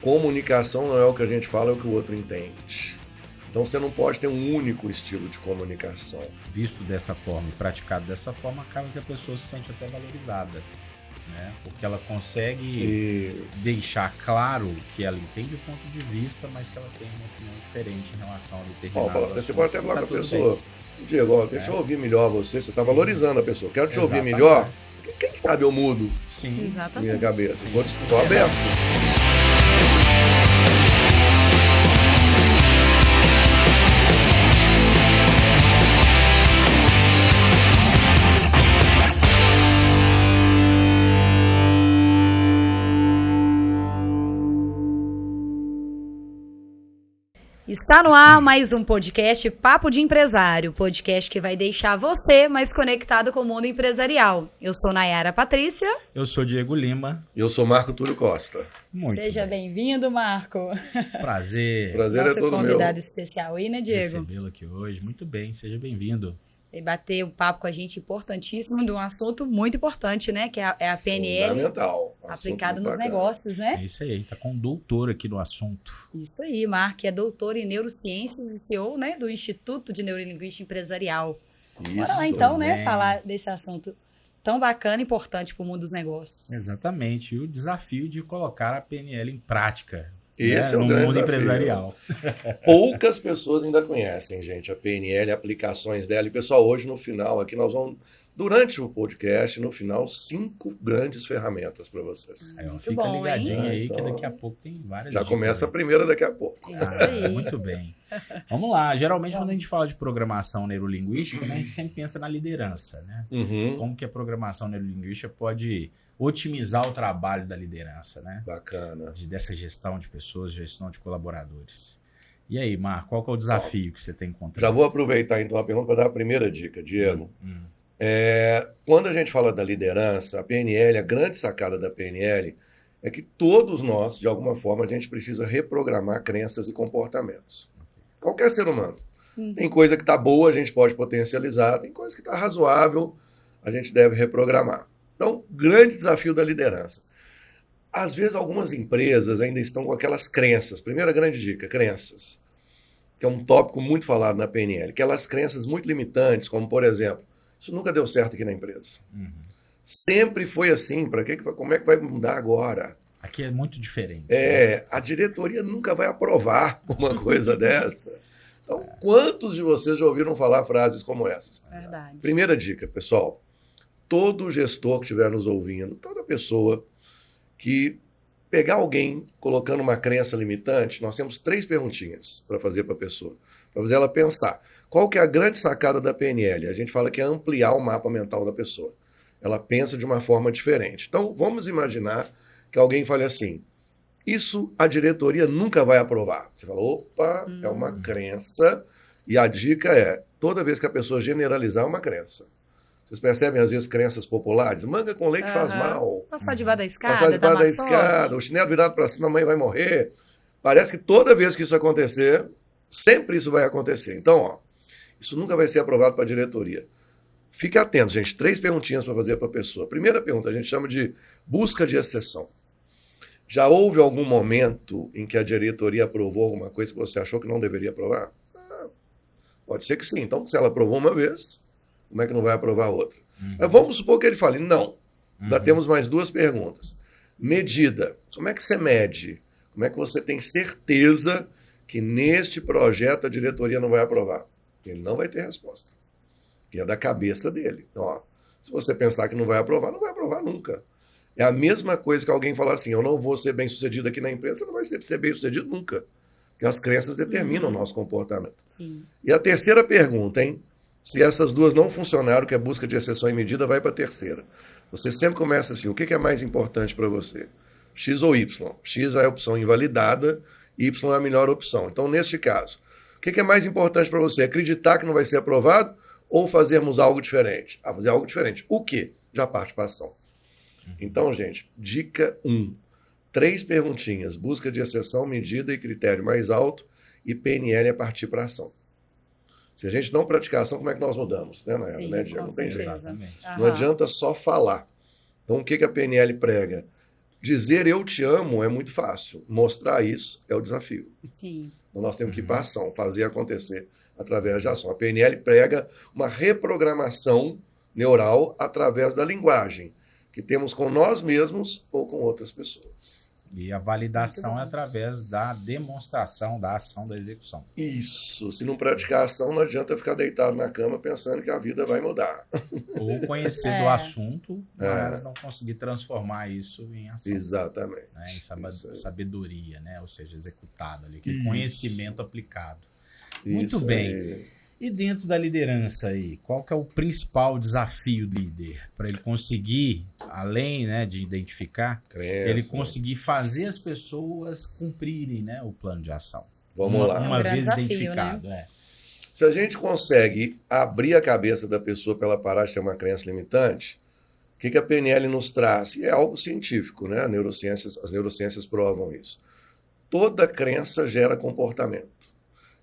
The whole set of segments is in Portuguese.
Comunicação não é o que a gente fala, é o que o outro entende. Então você não pode ter um único estilo de comunicação. Visto dessa forma e praticado dessa forma, acaba que a pessoa se sente até valorizada, né? Porque ela consegue deixar claro que ela entende o ponto de vista, mas que ela tem uma opinião diferente em relação a determinado assunto. Você pode até falar com a pessoa, Diego, deixa eu ouvir melhor você está valorizando a pessoa. Quero te ouvir melhor. Quem sabe eu mudo. Sim. Exatamente. Minha cabeça. Estou aberto. Está no ar mais um podcast Papo de Empresário, podcast que vai deixar você mais conectado com o mundo empresarial. Eu sou Nayara Patrícia. Eu sou Diego Lima. Eu sou Marco Túlio Costa. Muito Seja bem-vindo, Marco. Prazer. Prazer Nosso é todo meu. convidado especial aí, né, Diego? Recebê-lo aqui hoje. Muito bem, seja bem-vindo. E bater um papo com a gente importantíssimo de um assunto muito importante, né? Que é a PNL. Fundamental. Aplicado nos negócios, né? É isso aí, tá com um doutor aqui no assunto. Isso aí, Marco, é doutor em neurociências e CEO, né, do Instituto de Neurolinguística Empresarial. Bora lá então, né, falar desse assunto tão bacana e importante para o mundo dos negócios. Exatamente, e o desafio de colocar a PNL em prática. Esse é o no grande mundo desafio. Empresarial. Poucas pessoas ainda conhecem, gente, a PNL, aplicações dela. E, pessoal, hoje no final aqui nós vamos, durante o podcast, no final, 5 grandes ferramentas para vocês. Fica bom, ligadinho aí então, que daqui a pouco tem várias já dicas começa aí. a primeira daqui a pouco. Isso aí. Muito bem. Vamos lá. Geralmente, quando a gente fala de programação neurolinguística, né, a gente sempre pensa na liderança, né? Como que a programação neurolinguística pode otimizar o trabalho da liderança, né? Bacana. Dessa gestão de pessoas, gestão de colaboradores. E aí, Marco, qual que é o desafio que você tem encontrado? Já vou aproveitar então a pergunta para dar a primeira dica, Diego. Quando a gente fala da liderança, a PNL, a grande sacada da PNL é que todos nós, de alguma forma, a gente precisa reprogramar crenças e comportamentos. Qualquer ser humano. Tem coisa que está boa, a gente pode potencializar, tem coisa que está razoável, a gente deve reprogramar. Então, grande desafio da liderança. Às vezes, algumas empresas ainda estão com aquelas crenças. Primeira grande dica, crenças. Que é um tópico muito falado na PNL. Aquelas crenças muito limitantes, como, por exemplo, isso nunca deu certo aqui na empresa. Sempre foi assim. Como é que vai mudar agora? Aqui é muito diferente. A diretoria nunca vai aprovar uma coisa dessa. Então, quantos de vocês já ouviram falar frases como essas? Verdade. Primeira dica, pessoal. Todo gestor que estiver nos ouvindo, toda pessoa que pegar alguém colocando uma crença limitante, nós temos 3 perguntinhas para fazer para a pessoa, para fazer ela pensar. Qual que é a grande sacada da PNL? A gente fala que é ampliar o mapa mental da pessoa. Ela pensa de uma forma diferente. Então, vamos imaginar que alguém fale assim, isso a diretoria nunca vai aprovar. Você fala, opa, é uma crença, e a dica é, toda vez que a pessoa generalizar uma crença, vocês percebem, às vezes, crenças populares? Manga com leite faz mal. Passar debaixo da escada, Passar debaixo da escada, o chinelo virado para cima, a mãe vai morrer. Parece que toda vez que isso acontecer, sempre isso vai acontecer. Então, isso nunca vai ser aprovado para a diretoria. Fique atento, gente. 3 perguntinhas para fazer para a pessoa. Primeira pergunta, a gente chama de busca de exceção. Já houve algum momento em que a diretoria aprovou alguma coisa que você achou que não deveria aprovar? Pode ser que sim. Então, se ela aprovou uma vez, como é que não vai aprovar outra? Vamos supor que ele fale, não. Ainda temos mais 2 perguntas. Medida. Como é que você mede? Como é que você tem certeza que neste projeto a diretoria não vai aprovar? Ele não vai ter resposta. Que é da cabeça dele. Então, se você pensar que não vai aprovar nunca. É a mesma coisa que alguém falar assim, eu não vou ser bem sucedido aqui na empresa, você não vai ser bem sucedido nunca. Porque as crenças determinam o nosso comportamento. Sim. E a terceira pergunta, hein? Se essas 2 não funcionaram, que é busca de exceção e medida, vai para a terceira. Você sempre começa assim, o que é mais importante para você? X ou Y? X é a opção invalidada, Y é a melhor opção. Então, neste caso, o que é mais importante para você? Acreditar que não vai ser aprovado ou fazermos algo diferente? Fazer algo diferente. O quê? Já parte para a ação. Então, gente, dica 1. 3 perguntinhas, busca de exceção, medida e critério mais alto, e PNL é partir para a ação. Se a gente não praticar ação, como é que nós mudamos? Né, Nayara? Não tem jeito. Exatamente. Não adianta só falar. Então, o que a PNL prega? Dizer eu te amo é muito fácil. Mostrar isso é o desafio. Sim. Então nós temos que ir para ação, fazer acontecer através de ação. A PNL prega uma reprogramação neural através da linguagem que temos com nós mesmos ou com outras pessoas. E a validação é através da demonstração, da ação, da execução. Isso. Se não praticar ação, não adianta ficar deitado na cama pensando que a vida vai mudar. Ou conhecer do assunto, mas não conseguir transformar isso em ação. Exatamente. Né? Em sabedoria, né? Ou seja, executado ali, aquele conhecimento aplicado. Muito Isso bem. aí. E dentro da liderança aí, qual que é o principal desafio do líder? Para ele conseguir, além, né, de identificar, ele conseguir fazer as pessoas cumprirem, né, o plano de ação. Vamos lá. Uma vez desafio, identificado. né? Se a gente consegue abrir a cabeça da pessoa para ela parar de ter uma crença limitante, o que a PNL nos traz? E é algo científico, né? As neurociências provam isso. Toda crença gera comportamento.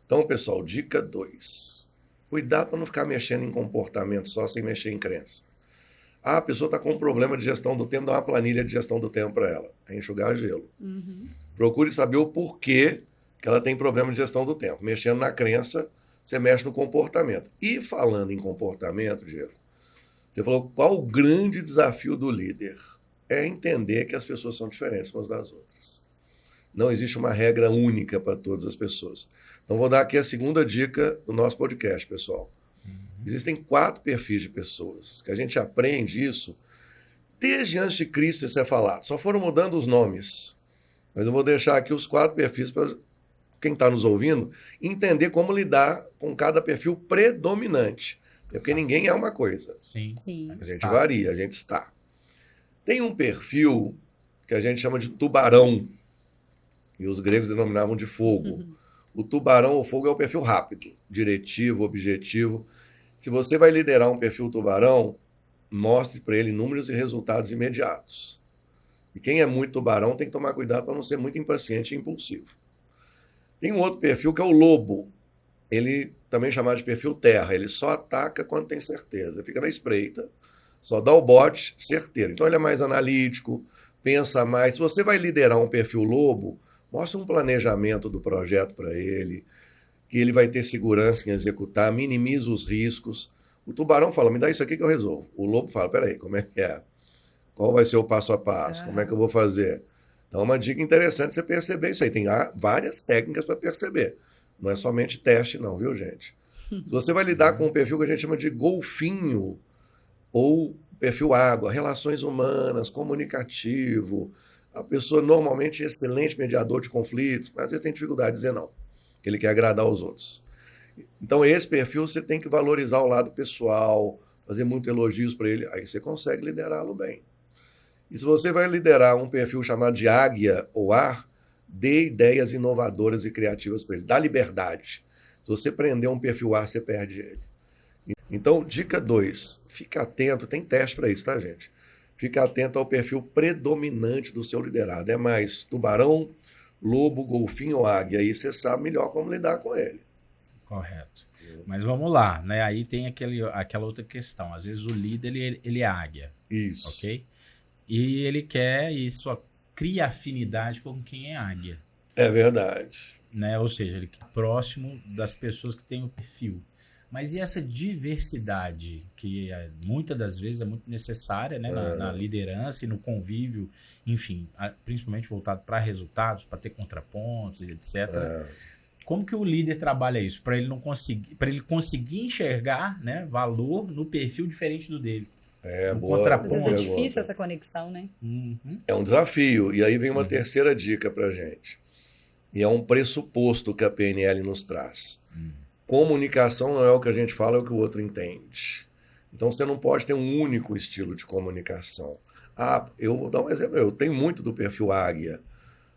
Então, pessoal, dica 2. Cuidado para não ficar mexendo em comportamento só sem mexer em crença. A pessoa está com um problema de gestão do tempo, dá uma planilha de gestão do tempo para ela. É enxugar gelo. Procure saber o porquê que ela tem problema de gestão do tempo. Mexendo na crença, você mexe no comportamento. E falando em comportamento, Diego, você falou qual o grande desafio do líder? É entender que as pessoas são diferentes umas das outras. Não existe uma regra única para todas as pessoas. Então, vou dar aqui a segunda dica do nosso podcast, pessoal. Existem 4 perfis de pessoas, que a gente aprende isso desde antes de Cristo isso é falado. Só foram mudando os nomes. Mas eu vou deixar aqui os 4 perfis para quem está nos ouvindo entender como lidar com cada perfil predominante. É porque ninguém é uma coisa. Sim. A gente varia, a gente está. Tem um perfil que a gente chama de tubarão, e os gregos denominavam de fogo. O tubarão ou fogo é o perfil rápido, diretivo, objetivo. Se você vai liderar um perfil tubarão, mostre para ele números e resultados imediatos. E quem é muito tubarão tem que tomar cuidado para não ser muito impaciente e impulsivo. Tem um outro perfil que é o lobo. Ele também é chamado de perfil terra. Ele só ataca quando tem certeza. Fica na espreita, só dá o bote, certeiro. Então ele é mais analítico, pensa mais. Se você vai liderar um perfil lobo, mostra um planejamento do projeto para ele, que ele vai ter segurança em executar, minimiza os riscos. O tubarão fala, me dá isso aqui que eu resolvo. O lobo fala, peraí, como é que é? Qual vai ser o passo a passo? Como é que eu vou fazer? Então, uma dica interessante você perceber isso aí. Tem várias técnicas para perceber. Não é somente teste não, viu, gente? Se você vai lidar com um perfil que a gente chama de golfinho, ou perfil água, relações humanas, comunicativo, a pessoa normalmente é excelente mediador de conflitos, mas às vezes tem dificuldade de dizer não, que ele quer agradar os outros. Então, esse perfil você tem que valorizar o lado pessoal, fazer muitos elogios para ele, aí você consegue liderá-lo bem. E se você vai liderar um perfil chamado de águia ou ar, dê ideias inovadoras e criativas para ele, dá liberdade. Se você prender um perfil ar, você perde ele. Então, dica 2, fica atento, tem teste para isso, tá, gente? Fica atento ao perfil predominante do seu liderado. É mais tubarão, lobo, golfinho ou águia. Aí você sabe melhor como lidar com ele. Correto. Mas vamos lá, né? Aí tem aquela outra questão. Às vezes o líder, ele é águia. Isso. Ok? E ele quer e só cria afinidade com quem é águia. É verdade. Né? Ou seja, ele é próximo das pessoas que têm o perfil. Mas e essa diversidade, que muitas das vezes é muito necessária, né, na liderança e no convívio, enfim, principalmente voltado para resultados, para ter contrapontos, etc. Como que o líder trabalha isso? Para ele conseguir enxergar, né, valor no perfil diferente do dele. Boa. Às vezes é difícil essa conexão, né? É um desafio. E aí vem uma terceira dica para gente. E é um pressuposto que a PNL nos traz. Comunicação não é o que a gente fala, é o que o outro entende. Então você não pode ter um único estilo de comunicação. Eu vou dar um exemplo. Eu tenho muito do perfil águia,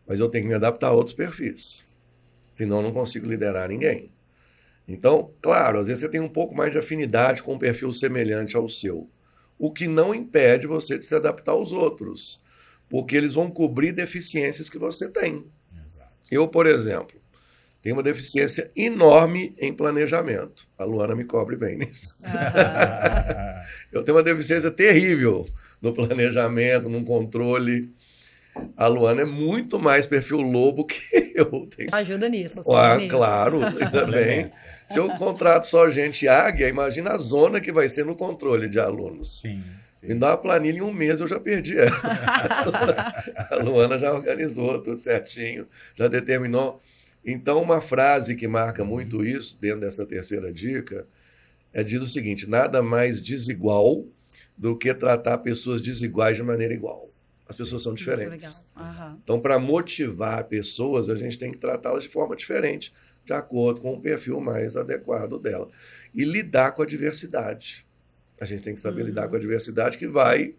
mas eu tenho que me adaptar a outros perfis. Senão eu não consigo liderar ninguém. Então, claro, às vezes você tem um pouco mais de afinidade com um perfil semelhante ao seu. O que não impede você de se adaptar aos outros. Porque eles vão cobrir deficiências que você tem. Exato. Eu, por exemplo, tenho uma deficiência enorme em planejamento. A Luana me cobre bem nisso. Eu tenho uma deficiência terrível no planejamento, no controle. A Luana é muito mais perfil lobo que eu. Ajuda nisso. Claro, ainda bem. Se eu contrato só gente águia, imagina a zona que vai ser no controle de alunos. Sim. Me dá uma planilha em 1 mês, eu já perdi ela. A Luana já organizou tudo certinho, já determinou. Então, uma frase que marca muito isso, dentro dessa terceira dica, diz o seguinte: nada mais desigual do que tratar pessoas desiguais de maneira igual. As pessoas são diferentes. Então, para motivar pessoas, a gente tem que tratá-las de forma diferente, de acordo com o perfil mais adequado dela. E lidar com a diversidade. A gente tem que saber lidar com a diversidade, que vai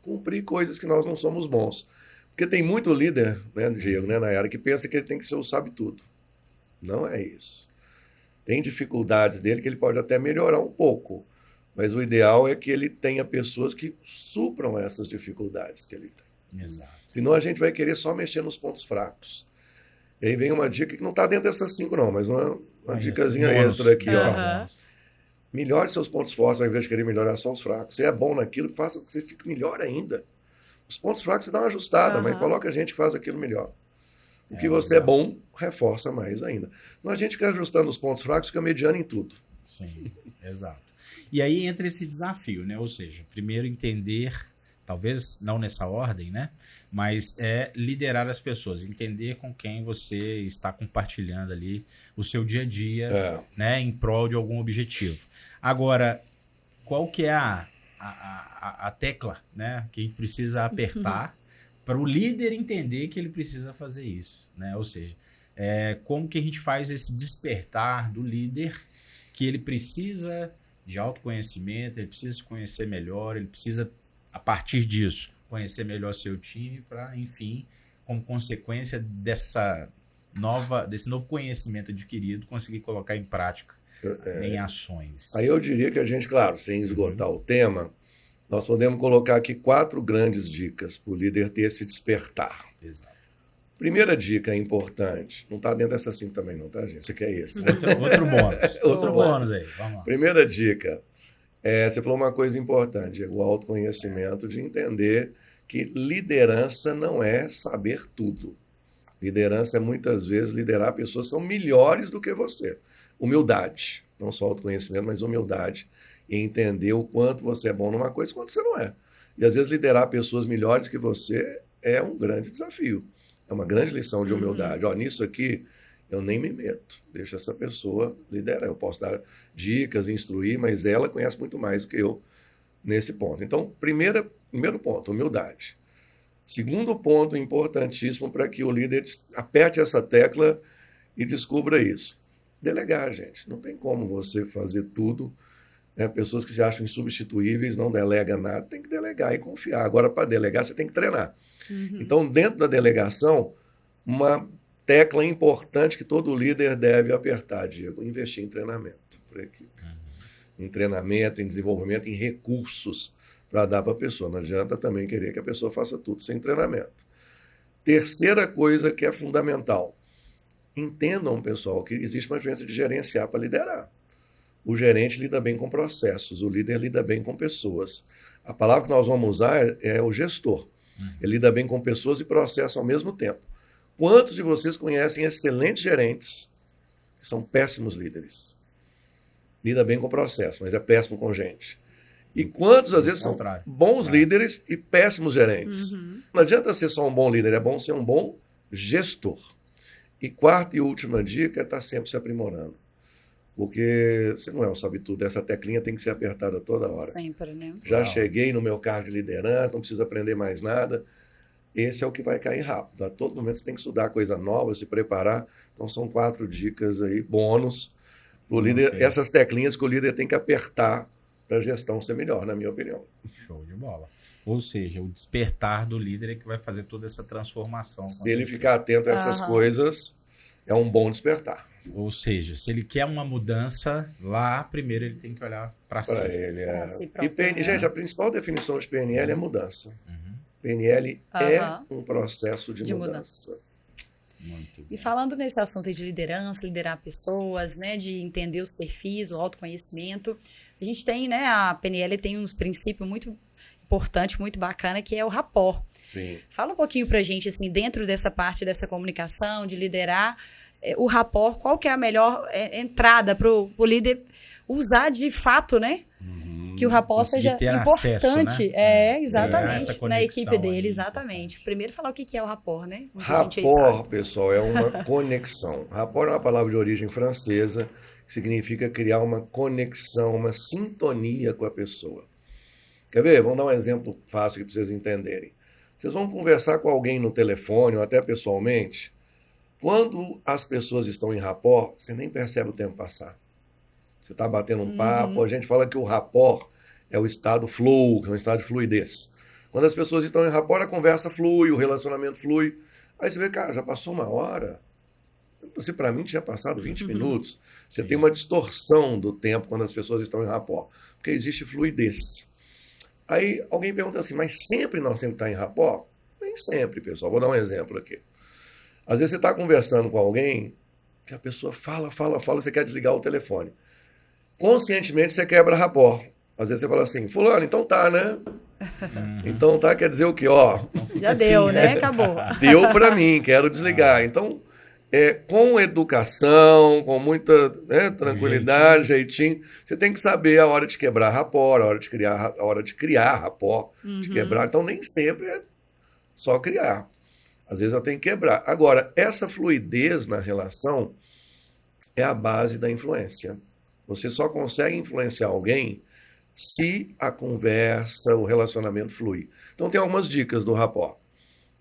cumprir coisas que nós não somos bons. Porque tem muito líder, né, Diego, né, Nayara, que pensa que ele tem que ser o sabe-tudo. Não é isso. Tem dificuldades dele que ele pode até melhorar um pouco, mas o ideal é que ele tenha pessoas que supram essas dificuldades que ele tem. Exato. Senão a gente vai querer só mexer nos pontos fracos. E aí vem uma dica que não está dentro dessas 5 não, mas uma dicasinha extra aqui. Ó. Melhore seus pontos fortes ao invés de querer melhorar só os fracos. Você é bom naquilo, faça que você fique melhor ainda. Os pontos fracos você dá uma ajustada, mas coloca gente que faz aquilo melhor. O que você é bom, reforça mais ainda. Não a gente fica ajustando os pontos fracos, fica mediano em tudo. Sim, exato. E aí entra esse desafio, né? Ou seja, primeiro entender, talvez não nessa ordem, né? Mas liderar as pessoas, entender com quem você está compartilhando ali o seu dia a dia, né? Em prol de algum objetivo. Agora, qual que é a tecla, né? Que a gente precisa apertar para o líder entender que ele precisa fazer isso, né? Ou seja, como que a gente faz esse despertar do líder que ele precisa de autoconhecimento, ele precisa se conhecer melhor, ele precisa, a partir disso, conhecer melhor seu time para, enfim, como consequência desse novo conhecimento adquirido, conseguir colocar em prática, em ações. Aí eu diria que a gente, claro, sem esgotar o tema, nós podemos colocar aqui 4 grandes dicas para o líder ter esse despertar. Exato. Primeira dica importante, não está dentro dessas 5 também não, tá, gente? Isso aqui é extra. Outro bônus. Outro bônus aí, vamos lá. Primeira dica, você falou uma coisa importante, o autoconhecimento, de entender que liderança não é saber tudo. Liderança é muitas vezes liderar pessoas que são melhores do que você. Humildade, não só autoconhecimento, mas humildade. E entender o quanto você é bom numa coisa e quanto você não é. E às vezes liderar pessoas melhores que você é um grande desafio. É uma grande lição de humildade. Nisso aqui eu nem me meto. Deixa essa pessoa liderar. Eu posso dar dicas, instruir, mas ela conhece muito mais do que eu nesse ponto. Então, primeiro ponto, humildade. Segundo ponto importantíssimo para que o líder aperte essa tecla e descubra isso. Delegar, gente. Não tem como você fazer tudo. Pessoas que se acham insubstituíveis, não delegam nada, tem que delegar e confiar. Agora, para delegar, você tem que treinar. Então, dentro da delegação, uma tecla importante que todo líder deve apertar, Diego, investir em treinamento para a equipe. Em treinamento, em desenvolvimento, em recursos para dar para a pessoa. Não adianta também querer que a pessoa faça tudo sem treinamento. Terceira coisa que é fundamental. Entendam, pessoal, que existe uma diferença de gerenciar para liderar. O gerente lida bem com processos, o líder lida bem com pessoas. A palavra que nós vamos usar é o gestor. Ele lida bem com pessoas e processos ao mesmo tempo. Quantos de vocês conhecem excelentes gerentes que são péssimos líderes? Lida bem com processo, mas é péssimo com gente. E quantos, às vezes, são bons líderes e péssimos gerentes? Não adianta ser só um bom líder, é bom ser um bom gestor. E quarta e última dica é estar sempre se aprimorando. Porque você não é um sabe-tudo, essa teclinha tem que ser apertada toda hora. Sempre, né? Já cheguei no meu cargo de liderança, não preciso aprender mais nada. Esse é o que vai cair rápido. A todo momento você tem que estudar coisa nova, se preparar. Então são 4 dicas aí, bônus. O líder, essas teclinhas que o líder tem que apertar para a gestão ser melhor, na minha opinião. Show de bola. Ou seja, o despertar do líder é que vai fazer toda essa transformação. Se ele ficar atento a essas coisas, é um bom despertar. Ou seja, se ele quer uma mudança, lá primeiro ele tem que olhar para si. E PNL, gente, a principal definição de PNL é mudança. PNL é um processo de mudança. Muito bem. E falando nesse assunto de liderança, liderar pessoas, né, de entender os perfis, o autoconhecimento, a gente tem, né, a PNL tem uns princípios muito importante, muito bacana, que é o rapport. Sim. Fala um pouquinho pra gente, assim, dentro dessa parte dessa comunicação, de liderar, o rapport, qual que é a melhor entrada pro líder usar de fato, né? Que o rapport seja importante. Acesso, né? Exatamente. Na equipe dele, exatamente. Primeiro falar o que é o rapport, né? Rapport, pessoal, é uma conexão. Rapport é uma palavra de origem francesa que significa criar uma conexão, uma sintonia com a pessoa. Quer ver? Vamos dar um exemplo fácil aqui para vocês entenderem. Vocês vão conversar com alguém no telefone ou até pessoalmente. Quando as pessoas estão em rapport, você nem percebe o tempo passar. Você está batendo um papo, a gente fala que o rapport é o estado flow, que é um estado de fluidez. Quando as pessoas estão em rapport, a conversa flui, o relacionamento flui. Aí você vê, cara, já passou uma hora. Você, para mim, tinha passado 20 minutos. Você tem uma distorção do tempo quando as pessoas estão em rapport, porque existe fluidez. Aí alguém pergunta assim, mas sempre nós temos que estar em rapport? Nem sempre, pessoal. Vou dar um exemplo aqui. Às vezes você está conversando com alguém, que a pessoa fala, você quer desligar o telefone. Conscientemente você quebra rapport. Às vezes você fala assim, fulano, então tá, né? Então tá, quer dizer o quê? Ó, já deu, assim, né? Acabou. Deu pra mim, quero desligar. Então, com educação, com muita tranquilidade, jeitinho, você tem que saber a hora de quebrar rapport, a hora de criar rapport, de quebrar. Então, nem sempre é só criar. Às vezes eu tenho que quebrar. Agora, essa fluidez na relação é a base da influência. Você só consegue influenciar alguém se a conversa, o relacionamento flui. Então tem algumas dicas do rapport.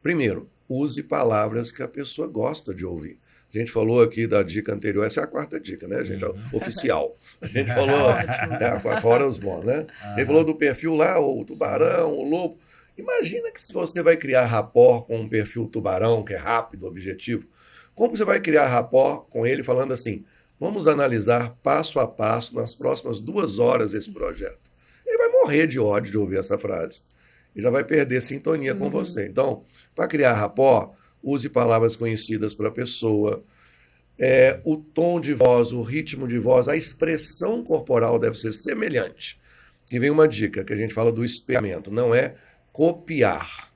Primeiro, use palavras que a pessoa gosta de ouvir. A gente falou aqui da dica anterior, essa é a quarta dica, né, gente? Oficial. A gente falou, fora os bons, né? A gente falou do perfil lá, o tubarão, o lobo. Imagina que se você vai criar rapport com um perfil tubarão, que é rápido, objetivo, como você vai criar rapport com ele falando assim, vamos analisar passo a passo nas próximas 2 horas esse projeto. Ele vai morrer de ódio de ouvir essa frase. Ele já vai perder sintonia com você. Então, para criar rapport, use palavras conhecidas para a pessoa. O tom de voz, o ritmo de voz, a expressão corporal deve ser semelhante. E vem uma dica que a gente fala do espelhamento. Não é copiar.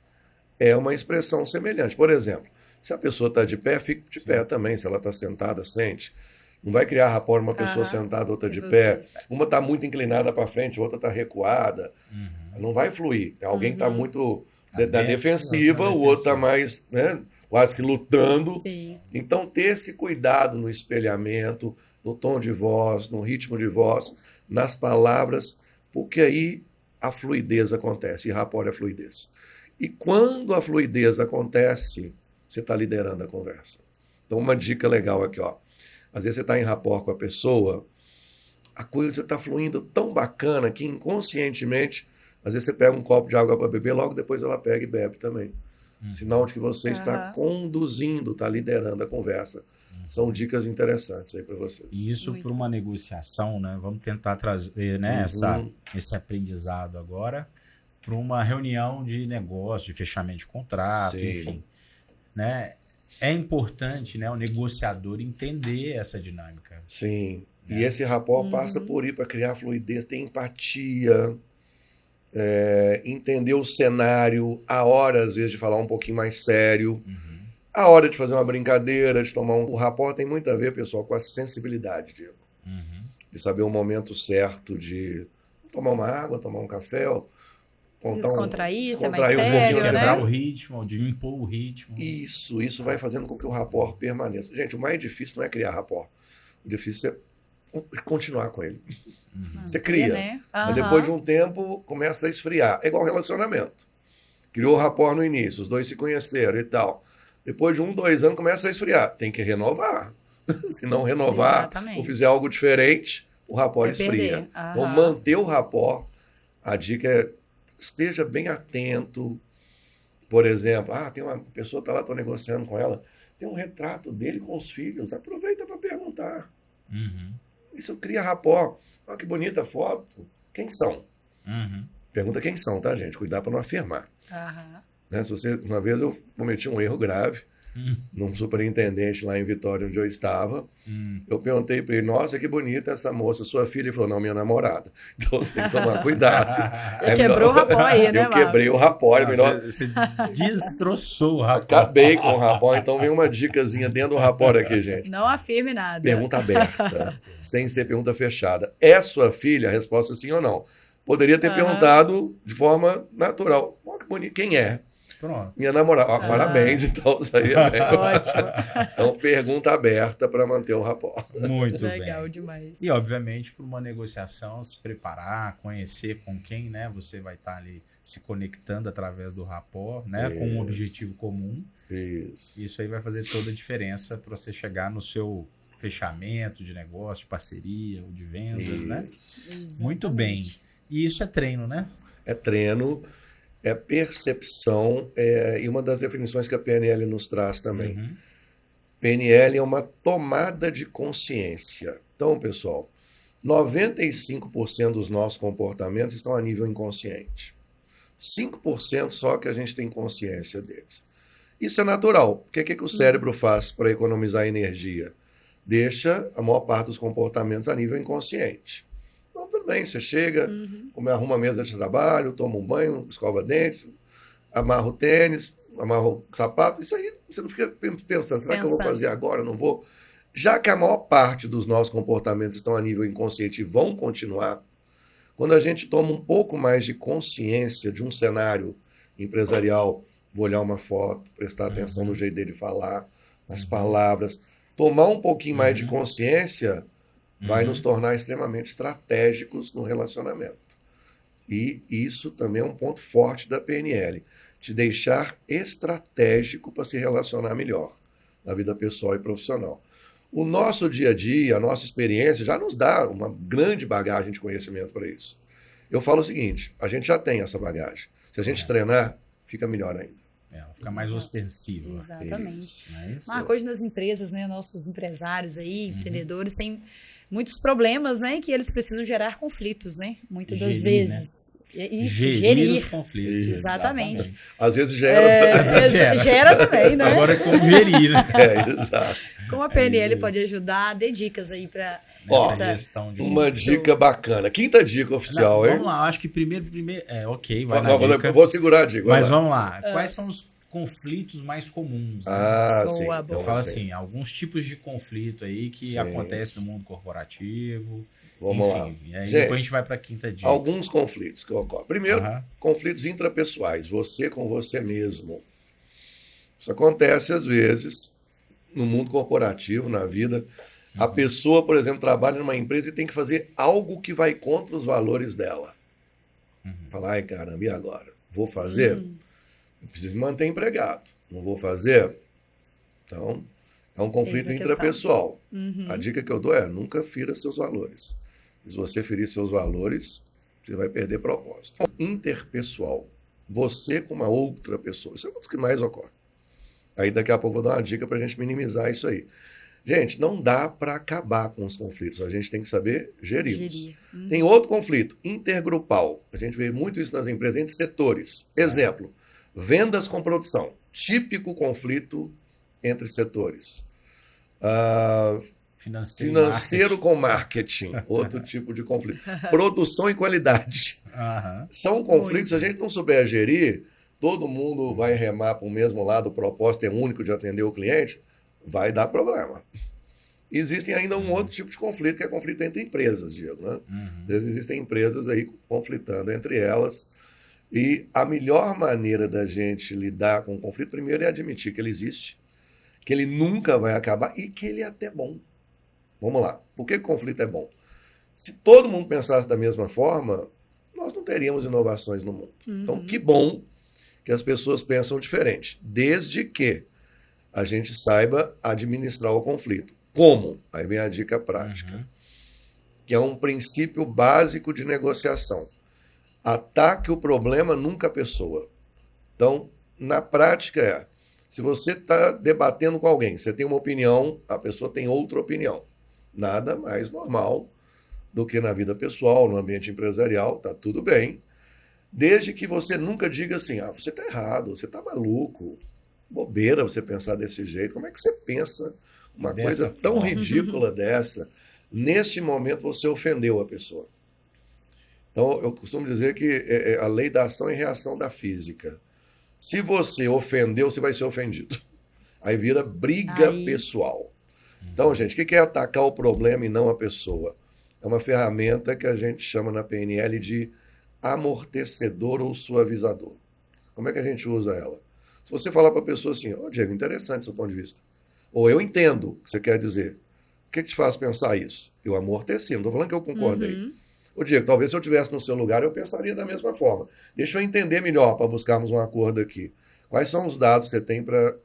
É uma expressão semelhante. Por exemplo, se a pessoa está de pé, fique de pé também. Se ela está sentada, sente. Não vai criar rapport uma pessoa sentada, outra de pé. Uma está muito inclinada para frente, outra está recuada. Não vai fluir. Alguém está muito da defensiva, o outro está mais, quase que lutando. Sim. Então, ter esse cuidado no espelhamento, no tom de voz, no ritmo de voz, nas palavras, porque aí a fluidez acontece. E rapport é fluidez. E quando a fluidez acontece, você está liderando a conversa. Então, uma dica legal aqui, ó. Às vezes você está em rapport com a pessoa, a coisa está fluindo tão bacana que inconscientemente, às vezes você pega um copo de água para beber, logo depois ela pega e bebe também. Sinal de que você está conduzindo, está liderando a conversa. São dicas interessantes aí para vocês. E isso para uma negociação, né? Vamos tentar trazer esse aprendizado agora para uma reunião de negócio, de fechamento de contrato, enfim. Né? É importante, né, o negociador entender essa dinâmica. Sim. Né? E esse rapport passa por ir para criar fluidez, ter empatia, entender o cenário, a hora, às vezes, de falar um pouquinho mais sério, a hora de fazer uma brincadeira, de tomar O rapport tem muito a ver, pessoal, com a sensibilidade, Diego. De saber o momento certo de tomar uma água, tomar um café, descontrair, ser mais sério, de quebrar o ritmo, de impor o ritmo. Isso vai fazendo com que o rapport permaneça. Gente, o mais difícil não é criar rapport. O difícil é continuar com ele. Você cria, né? Mas depois de um tempo começa a esfriar. É igual relacionamento. Criou o rapport no início, os dois se conheceram e tal. Depois de 1, 2 anos começa a esfriar. Tem que renovar. Se não renovar ou fizer algo diferente, o rapport esfria. Então, manter o rapport, a dica é esteja bem atento. Por exemplo, tem uma pessoa que está lá, estou negociando com ela, tem um retrato dele com os filhos, aproveita para perguntar. Isso cria rapport. Olha que bonita foto. Quem são? Pergunta quem são, tá, gente? Cuidado para não afirmar. Né? Uma vez eu cometi um erro grave. num superintendente lá em Vitória, onde eu estava. Eu perguntei para ele, nossa, que bonita essa moça, sua filha? Ele falou, não, minha namorada. Então você tem que tomar cuidado. Quebrou o rapó aí, né, Eu quebrei o rapó. Você destroçou o rapó. Acabei com o rapó, então vem uma dicasinha dentro do rapó aqui, gente. Não afirme nada. Pergunta aberta, sem ser pergunta fechada. É sua filha? A resposta é sim ou não. Poderia ter perguntado de forma natural. Olha que bonito, quem é? Pronto. Minha namorada. Parabéns, então, isso aí é bem. Ótimo. Então, pergunta aberta para manter o rapó. Muito Legal bem. demais. E, obviamente, para uma negociação, se preparar, conhecer com quem, né, você vai estar ali se conectando através do rapó, né, com um objetivo comum. Isso aí vai fazer toda a diferença para você chegar no seu fechamento de negócio, de parceria ou de vendas, né? Exatamente. Muito bem. E isso é treino, né? É treino, é percepção, e uma das definições que a PNL nos traz também. PNL é uma tomada de consciência. Então, pessoal, 95% dos nossos comportamentos estão a nível inconsciente. 5% só que a gente tem consciência deles. Isso é natural. O que o cérebro faz para economizar energia? Deixa a maior parte dos comportamentos a nível inconsciente. Então, tudo bem, você chega, arruma a mesa de trabalho, toma um banho, escova dente, amarra o tênis, amarra o sapato. Isso aí, você não fica pensando, será que eu vou fazer agora? Não vou? Já que a maior parte dos nossos comportamentos estão a nível inconsciente e vão continuar, quando a gente toma um pouco mais de consciência de um cenário empresarial, vou olhar uma foto, prestar atenção no jeito dele falar, nas palavras, tomar um pouquinho mais de consciência vai nos tornar extremamente estratégicos no relacionamento. E isso também é um ponto forte da PNL, te deixar estratégico para se relacionar melhor na vida pessoal e profissional. O nosso dia a dia, a nossa experiência já nos dá uma grande bagagem de conhecimento para isso. Eu falo o seguinte, a gente já tem essa bagagem. Se a gente treinar, fica melhor ainda. Fica mais ostensivo. Exatamente. Isso. Marco, hoje nas empresas, né, nossos empresários aí, empreendedores, têm muitos problemas, né, que eles precisam gerar conflitos, né, muitas das vezes. Né? Isso, gerir os conflitos. Exatamente. Às vezes gera. Gera também, né? Agora é como gerir, né? Exato. Como a PNL pode ajudar? Dê dicas aí para essa questão de uma dica bacana. Quinta dica oficial, hein? Hein? Vamos lá, acho que primeiro ok, vai eu vou segurar a dica. Mas vamos lá. Quais são os conflitos mais comuns? Né? Sim. Boa. Eu falo assim, alguns tipos de conflito aí que acontecem no mundo corporativo. Vamos lá. E aí depois a gente vai para a quinta dica. Alguns conflitos que ocorrem. Primeiro, conflitos intrapessoais, você com você mesmo. Isso acontece às vezes no mundo corporativo, na vida. A pessoa, por exemplo, trabalha numa empresa e tem que fazer algo que vai contra os valores dela. Fala, ai caramba, e agora? Vou fazer? Eu preciso me manter empregado. Não vou fazer? Então, é um conflito intrapessoal. A dica que eu dou é, nunca fira seus valores. Se você ferir seus valores, você vai perder propósito. Interpessoal. Você com uma outra pessoa. Isso é um dos que mais ocorre. Aí daqui a pouco eu vou dar uma dica para a gente minimizar isso aí. Gente, não dá para acabar com os conflitos. A gente tem que saber geri-los. Tem outro conflito, intergrupal. A gente vê muito isso nas empresas, entre setores. Exemplo, vendas com produção. Típico conflito entre setores. Financeiro com marketing. Outro tipo de conflito. Produção e qualidade. São conflitos, se a gente não souber gerir, todo mundo vai remar para o mesmo lado, o propósito é único de atender o cliente, vai dar problema. Existem ainda um outro tipo de conflito, que é conflito entre empresas, Diego. Né? Às vezes existem empresas aí conflitando entre elas. E a melhor maneira da gente lidar com o conflito, primeiro, é admitir que ele existe, que ele nunca vai acabar e que ele é até bom. Vamos lá. Por que o conflito é bom? Se todo mundo pensasse da mesma forma, nós não teríamos inovações no mundo. Então, que bom que as pessoas pensam diferente, desde que a gente saiba administrar o conflito. Como? Aí vem a dica prática, que é um princípio básico de negociação. Ataque o problema, nunca a pessoa. Então, na prática se você está debatendo com alguém, você tem uma opinião, a pessoa tem outra opinião. Nada mais normal do que na vida pessoal, no ambiente empresarial, tá tudo bem. Desde que você nunca diga assim, você está errado, você está maluco. bobeira você pensar desse jeito. Como é que você pensa uma Dessa coisa tão forma. ridícula dessa? Neste momento você ofendeu a pessoa. Então, eu costumo dizer que é a lei da ação e reação da física. Se você ofendeu, você vai ser ofendido. Aí vira briga pessoal. Então, gente, o que é atacar o problema e não a pessoa? É uma ferramenta que a gente chama na PNL de amortecedor ou suavizador. Como é que a gente usa ela? Se você falar para a pessoa assim, Diego, interessante seu ponto de vista. Ou eu entendo o que você quer dizer. O que te faz pensar isso? Eu amorteci, não estou falando que eu concordei. Diego, talvez se eu estivesse no seu lugar, eu pensaria da mesma forma. Deixa eu entender melhor para buscarmos um acordo aqui. Quais são os dados que você tem para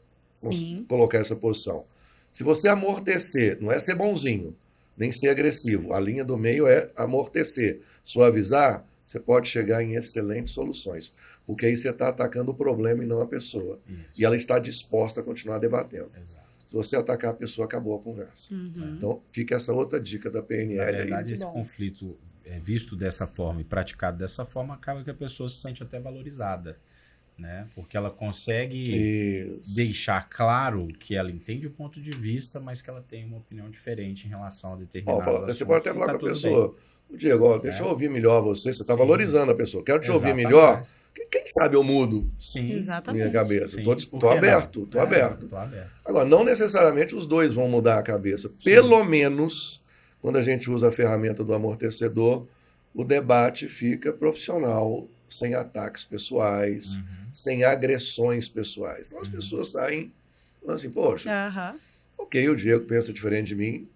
colocar essa posição? Se você amortecer, não é ser bonzinho, nem ser agressivo. A linha do meio é amortecer, suavizar. Você pode chegar em excelentes soluções. Porque aí você está atacando o problema e não a pessoa. Isso. E ela está disposta a continuar debatendo. Exato. Se você atacar a pessoa, acabou a conversa. Então, fica essa outra dica da PNL. Na verdade, aí. Esse conflito visto dessa forma e praticado dessa forma, acaba que a pessoa se sente até valorizada. Né? Porque ela consegue deixar claro que ela entende o ponto de vista, mas que ela tem uma opinião diferente em relação a determinado assunto. Você pode até falar com a pessoa, Diego, deixa eu ouvir melhor você está valorizando a pessoa. Quero te ouvir melhor. Quem sabe eu mudo minha cabeça. Estou aberto, estou aberto. Agora, não necessariamente os dois vão mudar a cabeça. Pelo menos, quando a gente usa a ferramenta do amortecedor, o debate fica profissional, sem ataques pessoais, sem agressões pessoais. Então as pessoas saem falando assim, poxa, ok, o Diego pensa diferente de mim.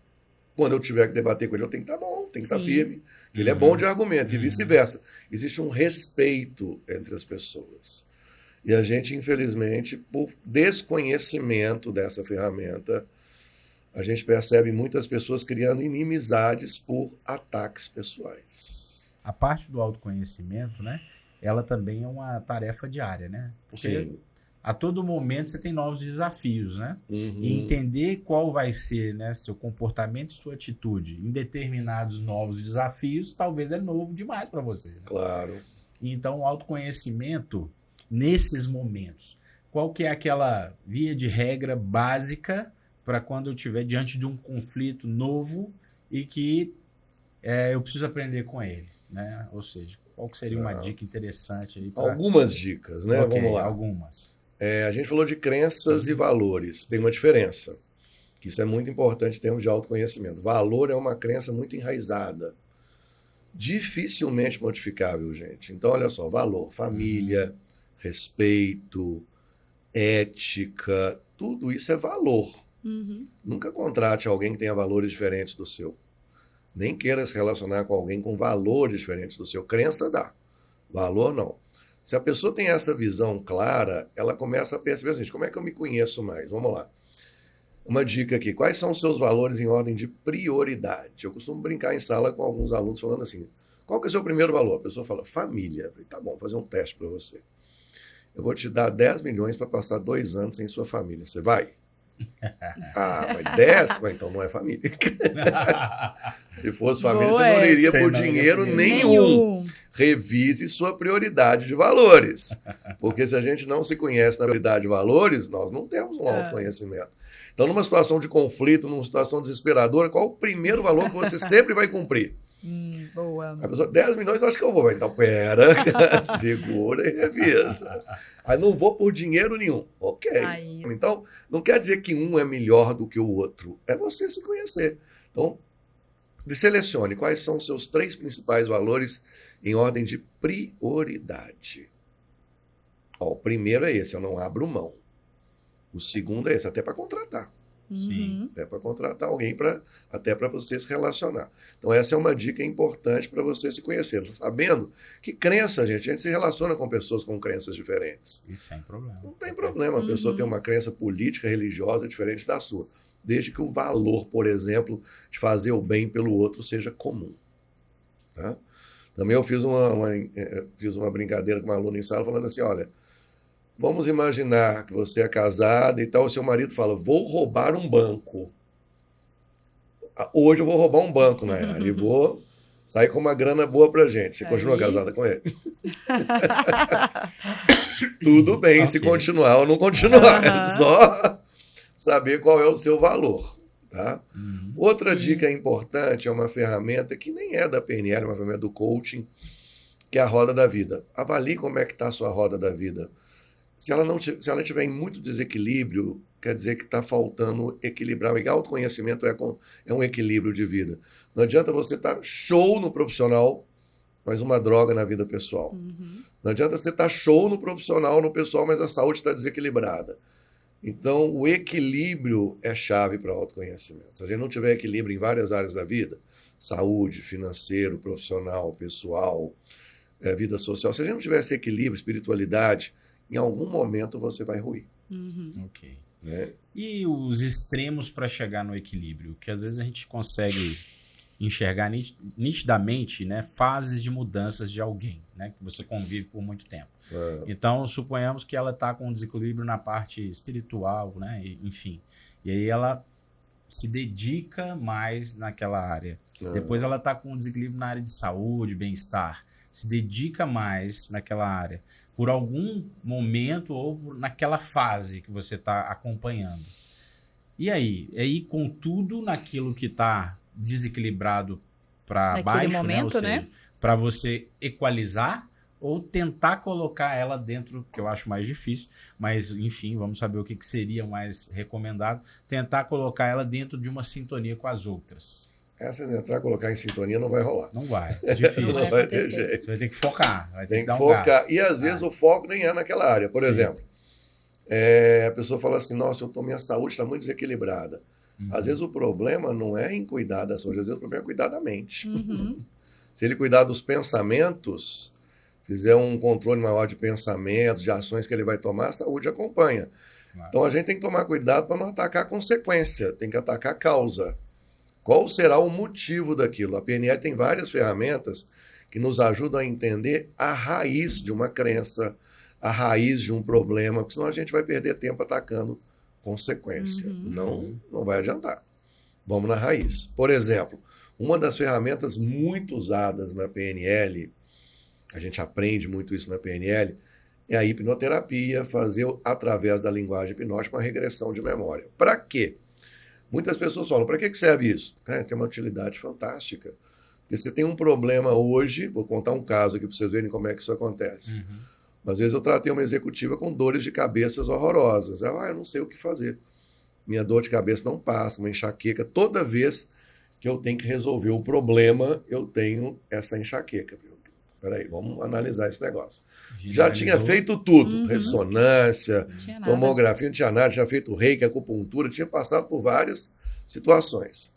Quando eu tiver que debater com ele, eu tenho que estar bom, tenho que estar firme. Ele é bom de argumento e vice-versa. Existe um respeito entre as pessoas. E a gente, infelizmente, por desconhecimento dessa ferramenta, a gente percebe muitas pessoas criando inimizades por ataques pessoais. A parte do autoconhecimento, né? Ela também é uma tarefa diária, né? Porque a todo momento você tem novos desafios, né? E entender qual vai ser, né, seu comportamento e sua atitude em determinados novos desafios, talvez é novo demais para você. Né? Claro. Então, o autoconhecimento, nesses momentos, qual que é aquela via de regra básica para quando eu estiver diante de um conflito novo e que eu preciso aprender com ele, né? Ou seja, qual que seria uma dica interessante aí? Algumas dicas, né? Okay, vamos lá. Algumas. A gente falou de crenças e valores. Tem uma diferença. Isso é muito importante em termos de autoconhecimento. Valor é uma crença muito enraizada. Dificilmente modificável, gente. Então, olha só. Valor, família, respeito, ética, tudo isso é valor. Nunca contrate alguém que tenha valores diferentes do seu. Nem queira se relacionar com alguém com valores diferentes do seu. Crença dá. Valor, não. Se a pessoa tem essa visão clara, ela começa a perceber assim, como é que eu me conheço mais? Vamos lá. Uma dica aqui. Quais são os seus valores em ordem de prioridade? Eu costumo brincar em sala com alguns alunos falando assim, qual que é o seu primeiro valor? A pessoa fala, família. Eu falei, tá bom, vou fazer um teste para você. Eu vou te dar 10 milhões para passar 2 anos sem sua família. Você vai? Mas 10? Mas então não é família. Se fosse família, você não iria por dinheiro nenhum. Revise sua prioridade de valores. Porque se a gente não se conhece na prioridade de valores, nós não temos um autoconhecimento. Então, numa situação de conflito, numa situação desesperadora, qual o primeiro valor que você sempre vai cumprir? Boa. A pessoa, 10 milhões, eu acho que eu vou. Então, pera, segura e revisa. Aí não vou por dinheiro nenhum. Ok. Então, não quer dizer que um é melhor do que o outro. É você se conhecer. Então, selecione quais são os seus 3 principais valores em ordem de prioridade. O primeiro é esse, eu não abro mão. O segundo é esse, até para contratar. Sim. Até para contratar alguém, até para você se relacionar. Então, essa é uma dica importante para você se conhecer. Sabendo que crença, a gente se relaciona com pessoas com crenças diferentes. E sem problema. Não tem problema. A pessoa tem uma crença política, religiosa diferente da sua. Desde que o valor, por exemplo, de fazer o bem pelo outro seja comum. Tá? Também eu fiz uma brincadeira com uma aluna em sala falando assim, olha, vamos imaginar que você é casada e tal, o seu marido fala, vou roubar um banco. Hoje eu vou roubar um banco, Nayara, e vou sai com uma grana boa pra gente. Você continua Aí. casada com ele? Tudo bem se continuar ou não continuar. É só saber qual é o seu valor. Tá? Outra dica importante é uma ferramenta que nem é da PNL, é uma ferramenta do coaching, que é a roda da vida. Avalie como é que está a sua roda da vida. Se ela estiver em muito desequilíbrio, quer dizer que está faltando equilibrar. O autoconhecimento é um equilíbrio de vida. Não adianta você estar show no profissional, mas uma droga na vida pessoal. Não adianta você estar show no profissional, no pessoal, mas a saúde está desequilibrada. Então, o equilíbrio é chave para o autoconhecimento. Se a gente não tiver equilíbrio em várias áreas da vida, saúde, financeiro, profissional, pessoal, vida social, se a gente não tiver esse equilíbrio, espiritualidade, em algum momento você vai ruir. Ok. Né? E os extremos para chegar no equilíbrio? Que às vezes a gente consegue enxergar nitidamente, né, fases de mudanças de alguém, né, que você convive por muito tempo. Então, suponhamos que ela está com um desequilíbrio na parte espiritual, né, enfim. E aí ela se dedica mais naquela área. Depois ela está com um desequilíbrio na área de saúde, bem-estar. Se dedica mais naquela área. Por algum momento ou naquela fase que você está acompanhando. E aí? Aí, com tudo naquilo que está desequilibrado para baixo, momento, né? Para você equalizar ou tentar colocar ela dentro, que eu acho mais difícil, mas enfim, vamos saber o que seria mais recomendado, tentar colocar ela dentro de uma sintonia com as outras. Essa de entrar e colocar em sintonia não vai rolar. Não vai, é difícil. Não vai ter jeito. Você vai ter que focar, vai ter Tem que dar que um focar. gás. E às vezes o foco nem é naquela área. Por exemplo, a pessoa fala assim, nossa, minha saúde está muito desequilibrada. Às vezes o problema não é em cuidar da saúde, às vezes o problema é cuidar da mente. Se ele cuidar dos pensamentos, fizer um controle maior de pensamentos, de ações que ele vai tomar, a saúde acompanha. Então a gente tem que tomar cuidado para não atacar a consequência, tem que atacar a causa. Qual será o motivo daquilo? A PNL tem várias ferramentas que nos ajudam a entender a raiz de uma crença, a raiz de um problema, porque senão a gente vai perder tempo atacando consequência. Não vai adiantar. Vamos na raiz. Por exemplo, uma das ferramentas muito usadas na PNL, a gente aprende muito isso na PNL, é a hipnoterapia, fazer através da linguagem hipnótica uma regressão de memória. Para quê? Muitas pessoas falam, para que serve isso? Tem uma utilidade fantástica. Porque você tem um problema hoje, vou contar um caso aqui para vocês verem como é que isso acontece. Às vezes eu tratei uma executiva com dores de cabeças horrorosas. Ela, eu não sei o que fazer. Minha dor de cabeça não passa, uma enxaqueca. Toda vez que eu tenho que resolver o problema, eu tenho essa enxaqueca. Peraí, vamos analisar esse negócio. Já tinha feito tudo, ressonância, tomografia, não tinha nada, tinha feito reiki, acupuntura, tinha passado por várias situações.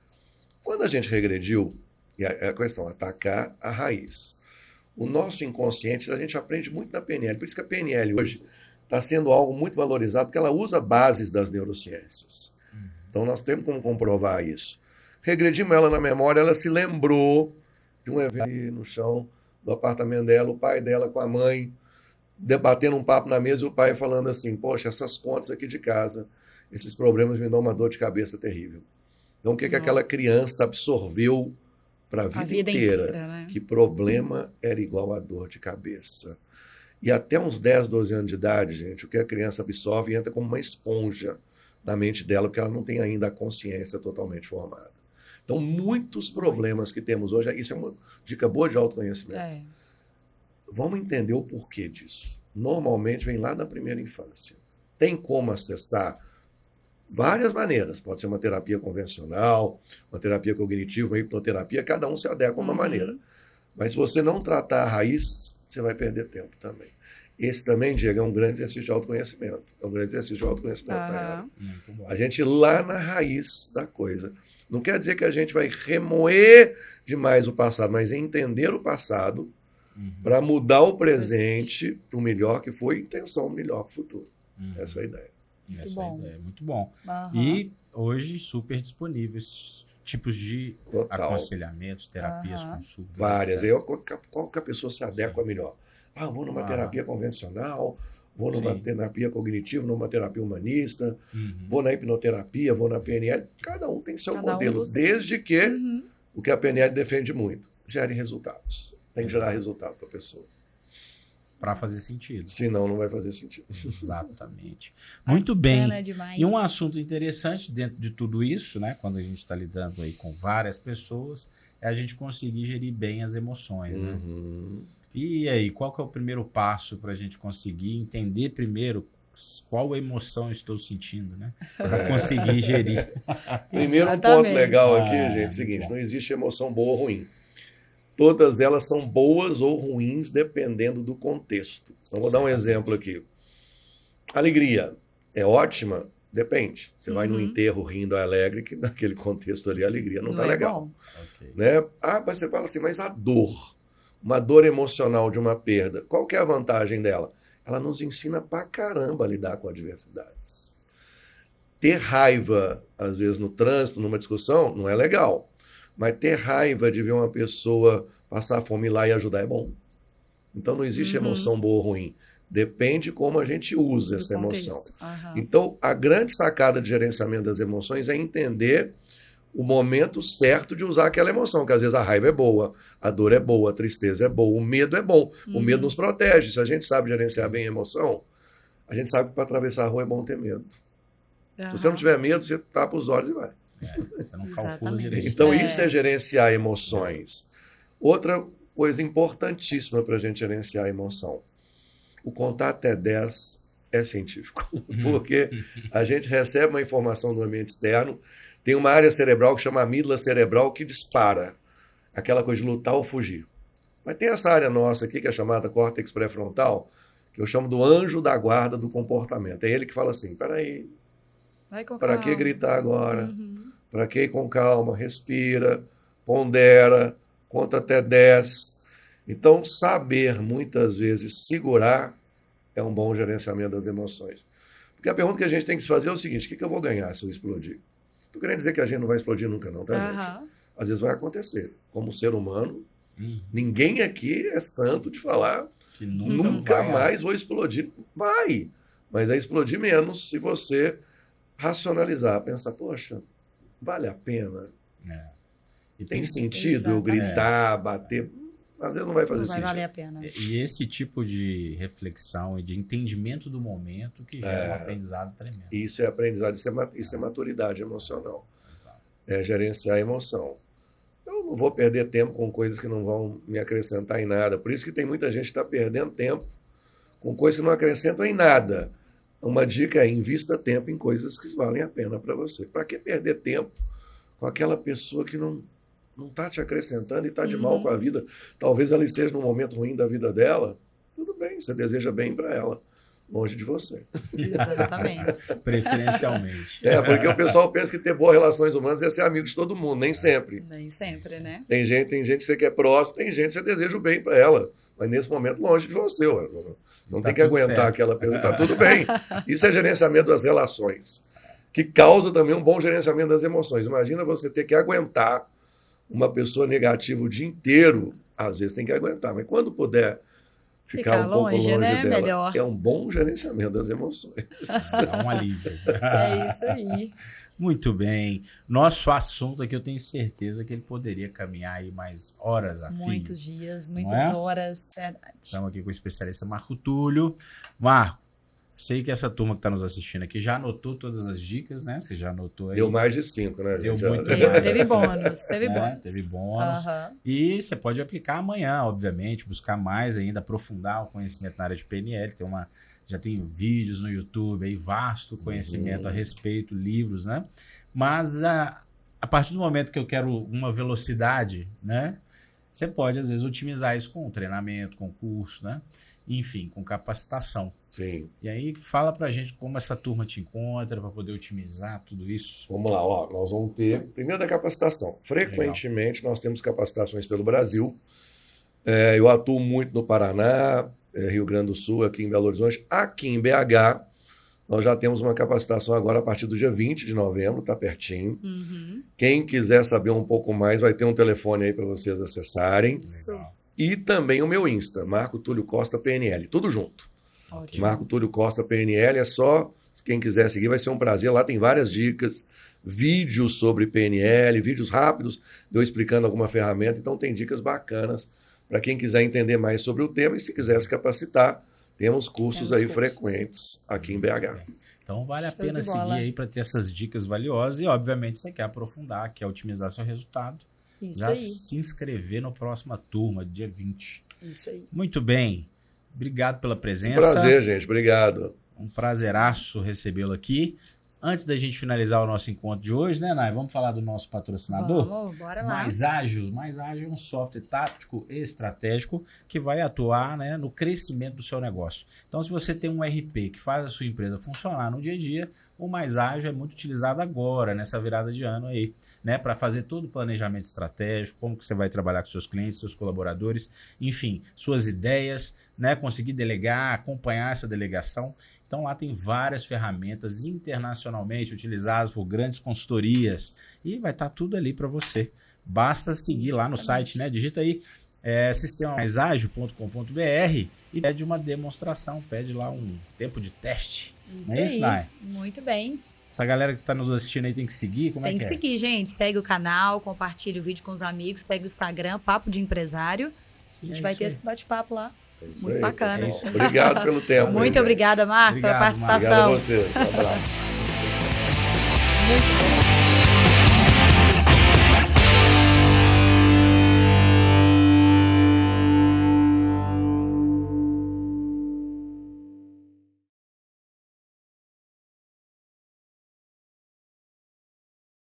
Quando a gente regrediu, e a questão, atacar a raiz. O nosso inconsciente, a gente aprende muito na PNL, por isso que a PNL hoje está sendo algo muito valorizado, porque ela usa bases das neurociências. Então nós temos como comprovar isso. Regredimos ela na memória, ela se lembrou de um evento no chão do apartamento dela, o pai dela com a mãe, debatendo um papo na mesa e o pai falando assim, poxa, essas contas aqui de casa, esses problemas me dão uma dor de cabeça terrível. Então o que aquela criança absorveu para a vida inteira? Né? Que problema era igual a dor de cabeça. E até uns 10, 12 anos de idade, gente, o que a criança absorve entra como uma esponja na mente dela, porque ela não tem ainda a consciência totalmente formada. Então, muitos problemas que temos hoje, isso é uma dica boa de autoconhecimento. Vamos entender o porquê disso. Normalmente vem lá da primeira infância. Tem como acessar várias maneiras. Pode ser uma terapia convencional, uma terapia cognitiva, uma hipnoterapia, cada um se adequa a uma maneira. Mas se você não tratar a raiz, você vai perder tempo também. Esse também, Diego, é um grande exercício de autoconhecimento. É um grande exercício de autoconhecimento para ela. A gente ir lá na raiz da coisa. Não quer dizer que a gente vai remoer demais o passado, mas entender o passado para mudar o presente para o melhor que foi, intenção melhor para o futuro. Essa é a ideia. Essa é a ideia, muito bom. E hoje super disponíveis tipos de aconselhamentos, terapias, consultas. Várias. Aí, qual que a pessoa se adequa melhor? Eu vou numa terapia convencional, vou numa terapia cognitiva, numa terapia humanista, vou na hipnoterapia, vou na PNL. Cada um tem seu modelo, desde que o que a PNL defende muito. gere resultados. Tem que gerar resultado para a pessoa. Para fazer sentido. Senão, não vai fazer sentido. Exatamente. Muito bem. Demais. E um assunto interessante dentro de tudo isso, né? Quando a gente está lidando aí com várias pessoas, é a gente conseguir gerir bem as emoções, né? E aí, qual que é o primeiro passo para a gente conseguir entender primeiro qual emoção estou sentindo, né? Para conseguir gerir. Primeiro, um ponto legal aqui, gente, é o seguinte, não existe emoção boa ou ruim. Todas elas são boas ou ruins, dependendo do contexto. Então, vou dar um exemplo aqui. Alegria é ótima? Depende. Você vai num enterro rindo alegre, que naquele contexto ali a alegria não está legal. Okay. Né? Mas você fala assim, mas a dor, uma dor emocional de uma perda, qual que é a vantagem dela? Ela nos ensina pra caramba a lidar com adversidades. Ter raiva, às vezes no trânsito, numa discussão, não é legal. Mas ter raiva de ver uma pessoa passar fome e ir lá e ajudar é bom. Então não existe emoção boa ou ruim. Depende como a gente usa essa emoção. Então a grande sacada de gerenciamento das emoções é entender o momento certo de usar aquela emoção, que às vezes a raiva é boa, a dor é boa, a tristeza é boa, o medo é bom. O medo nos protege. Se a gente sabe gerenciar bem a emoção, a gente sabe que para atravessar a rua é bom ter medo. Se você não tiver medo, você tapa os olhos e vai. Você não calcula direito. Então, isso é gerenciar emoções. Outra coisa importantíssima para a gente gerenciar a emoção. O contar até 10 é científico. Porque a gente recebe uma informação do ambiente externo, tem uma área cerebral que chama amígdala cerebral que dispara. Aquela coisa de lutar ou fugir. Mas tem essa área nossa aqui, que é chamada córtex pré-frontal, que eu chamo do anjo da guarda do comportamento. É ele que fala assim, peraí, para que gritar agora? Para que ir com calma? Respira, pondera, conta até 10. Então, saber, muitas vezes, segurar é um bom gerenciamento das emoções. Porque a pergunta que a gente tem que se fazer é o seguinte, o que eu vou ganhar se eu explodir? Estou querendo dizer que a gente não vai explodir nunca, não, tá, gente? Às vezes vai acontecer. Como ser humano, ninguém aqui é santo de falar que nunca mais vou explodir. Vai! Mas é explodir menos se você racionalizar, pensar, poxa, vale a pena? E tem sentido eu gritar, bater? Às vezes não vai fazer sentido. Não vai valer a pena. E esse tipo de reflexão e de entendimento do momento que gera um aprendizado tremendo. Isso é aprendizado, isso é maturidade emocional. Exato. É gerenciar a emoção. Eu não vou perder tempo com coisas que não vão me acrescentar em nada. Por isso que tem muita gente que está perdendo tempo com coisas que não acrescentam em nada. Uma dica é invista tempo em coisas que valem a pena para você. Para que perder tempo com aquela pessoa que não está te acrescentando e está de mal com a vida? Talvez ela esteja num momento ruim da vida dela. Tudo bem, você deseja bem para ela, longe de você. Exatamente. Preferencialmente. Porque o pessoal pensa que ter boas relações humanas é ser amigo de todo mundo. Nem sempre. Nem sempre, né? Tem gente que você quer próximo, tem gente que você deseja o bem para ela, mas nesse momento longe de você. Não tem que aguentar certo. Aquela pergunta. Tá tudo bem. Isso é gerenciamento das relações, que causa também um bom gerenciamento das emoções. Imagina você ter que aguentar uma pessoa negativa o dia inteiro. Às vezes tem que aguentar, mas quando puder ficar um pouco longe né? dela, Melhor. É um bom gerenciamento das emoções. É um alívio. É isso aí. Muito bem. Nosso assunto aqui, eu tenho certeza que ele poderia caminhar aí mais horas a fim. Muitos dias, muitas horas. Verdade. Estamos aqui com o especialista Marco Túlio. Marco, sei que essa turma que está nos assistindo aqui já anotou todas as dicas, né? Você já anotou aí. Deu mais de 5, né? Deu gente? muito Teve bônus. Teve bônus. E você pode aplicar amanhã, obviamente, buscar mais ainda, aprofundar o conhecimento na área de PNL. Já tem vídeos no YouTube aí, vasto conhecimento a respeito, livros, né? Mas a partir do momento que eu quero uma velocidade, né? Você pode, às vezes, otimizar isso com treinamento, com curso, né? Enfim, com capacitação. Sim. E aí, fala pra gente como essa turma te encontra para poder otimizar tudo isso. Vamos lá, nós vamos ter, primeiro da capacitação. Frequentemente, nós temos capacitações pelo Brasil. Eu atuo muito no Paraná, Rio Grande do Sul, aqui em Belo Horizonte. Aqui em BH, nós já temos uma capacitação agora a partir do dia 20 de novembro, tá pertinho. Quem quiser saber um pouco mais, vai ter um telefone aí para vocês acessarem. Legal. E também o meu Insta, Marco Túlio Costa PNL, tudo junto. Ótimo. Marco Túlio Costa PNL, é só quem quiser seguir, vai ser um prazer. Lá tem várias dicas, vídeos sobre PNL, vídeos rápidos de eu explicando alguma ferramenta. Então tem dicas bacanas para quem quiser entender mais sobre o tema e se quiser se capacitar, temos cursos frequentes aqui em BH. Então vale a pena seguir aí para ter essas dicas valiosas e, obviamente, você quer aprofundar, quer otimizar seu resultado. Isso já aí. se inscrever na próxima turma, dia 20. Isso aí. Muito bem. Obrigado pela presença. Um prazer, gente. Obrigado. Um prazeraço recebê-lo aqui. Antes da gente finalizar o nosso encontro de hoje, né, Nai? Vamos falar do nosso patrocinador? Vamos, bora lá. Mais Ágil. Mais Ágil é um software tático e estratégico que vai atuar, né, no crescimento do seu negócio. Então, se você tem um RP que faz a sua empresa funcionar no dia a dia, o Mais Ágil é muito utilizado agora, nessa virada de ano aí, né, para fazer todo o planejamento estratégico, como que você vai trabalhar com seus clientes, seus colaboradores, enfim, suas ideias, né, conseguir delegar, acompanhar essa delegação. Então lá tem várias ferramentas internacionalmente utilizadas por grandes consultorias e vai estar tudo ali para você. Basta seguir lá no site, né? Digita aí sistemamaisagil.com.br e pede uma demonstração, pede lá um tempo de teste. Isso, não é isso, Nai? Muito bem. Essa galera que está nos assistindo aí tem que seguir? Como é que é? Tem que seguir, gente. Segue o canal, compartilha o vídeo com os amigos, segue o Instagram, Papo de Empresário. A gente vai ter esse bate-papo lá. Muito bacana. Obrigado pelo tempo. Muito obrigada, Marco, pela participação. Obrigado a você. Um abraço. Muito bom.